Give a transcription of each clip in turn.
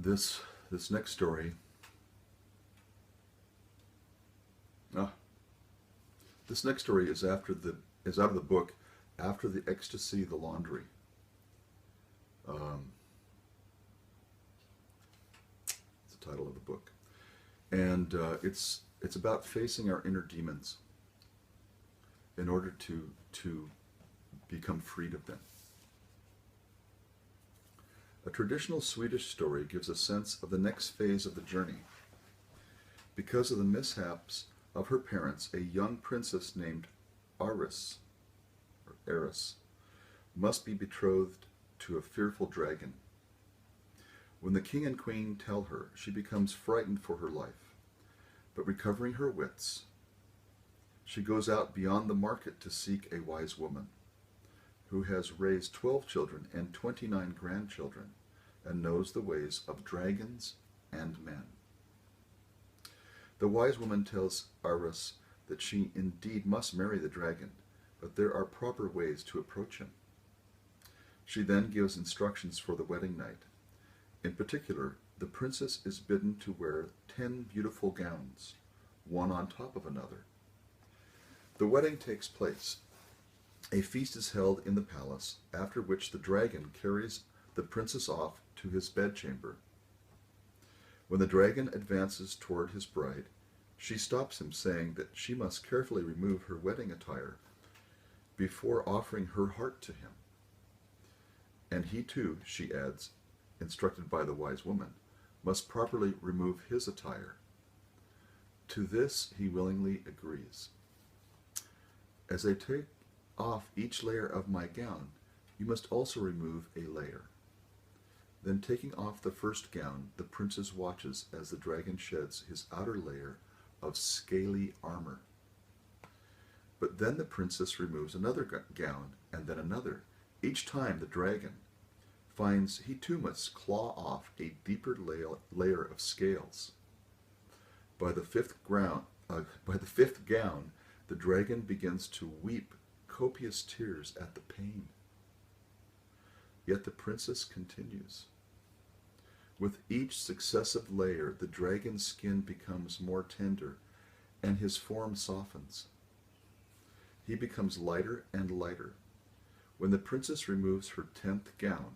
This next story, ah, this next story is out of the book After the Ecstasy, the Laundry. Um, it's the title of the book, and it's about facing our inner demons in order to become freed of them. A traditional Swedish story gives a sense of the next phase of the journey. Because of the mishaps of her parents, a young princess named Aris, or Eris, must be betrothed to a fearful dragon. When the king and queen tell her, she becomes frightened for her life, but recovering her wits, she goes out beyond the market to seek a wise woman who has raised 12 children and 29 grandchildren and knows the ways of dragons and men. The wise woman tells Aris that she indeed must marry the dragon, but there are proper ways to approach him. She then gives instructions for the wedding night. In particular, the princess is bidden to wear 10 beautiful gowns, one on top of another. The wedding takes place. A feast is held in the palace, after which the dragon carries the princess off to his bedchamber. When the dragon advances toward his bride, she stops him, saying that she must carefully remove her wedding attire before offering her heart to him. And he too, she adds, instructed by the wise woman, must properly remove his attire. To this he willingly agrees. As I take off each layer of my gown, you must also remove a layer. Then taking off the first gown, the princess watches as the dragon sheds his outer layer of scaly armor. But then the princess removes another gown, and then another. Each time the dragon finds he too must claw off a deeper layer of scales. By the fifth gown, the dragon begins to weep copious tears at the pain. Yet the princess continues. With each successive layer, the dragon's skin becomes more tender, and his form softens. He becomes lighter and lighter. When the princess removes her 10th gown,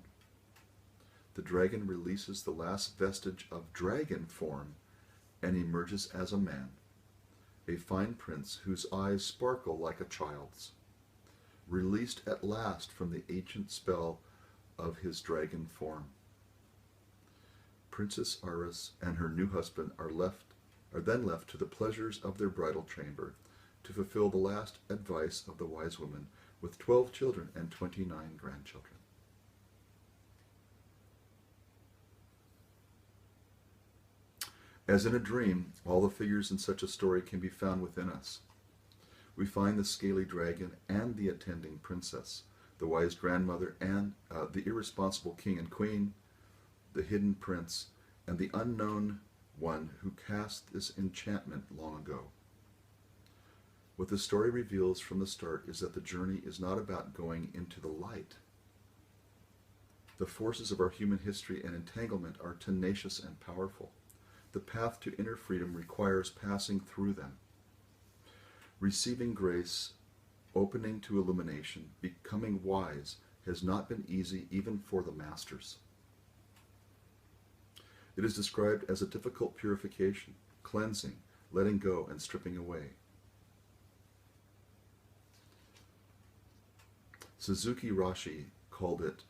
the dragon releases the last vestige of dragon form and emerges as a man, a fine prince whose eyes sparkle like a child's, released at last from the ancient spell of his dragon form. Princess Aris and her new husband are then left to the pleasures of their bridal chamber to fulfill the last advice of the wise woman with 12 children and 29 grandchildren. As in a dream, all the figures in such a story can be found within us. We find the scaly dragon and the attending princess, the wise grandmother and the irresponsible king and queen, the hidden prince, and the unknown one who cast this enchantment long ago. What the story reveals from the start is that the journey is not about going into the light. The forces of our human history and entanglement are tenacious and powerful. The path to inner freedom requires passing through them. Receiving grace, opening to illumination, becoming wise has not been easy even for the masters. It is described as a difficult purification, cleansing, letting go, and stripping away. Suzuki Roshi called it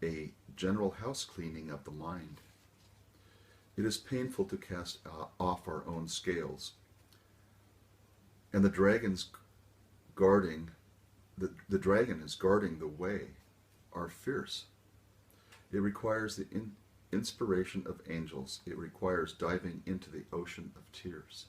a general house cleaning of the mind. It is painful to cast off our own scales, and the dragon is guarding the way are fierce. It requires the inspiration of angels. It requires diving into the ocean of tears.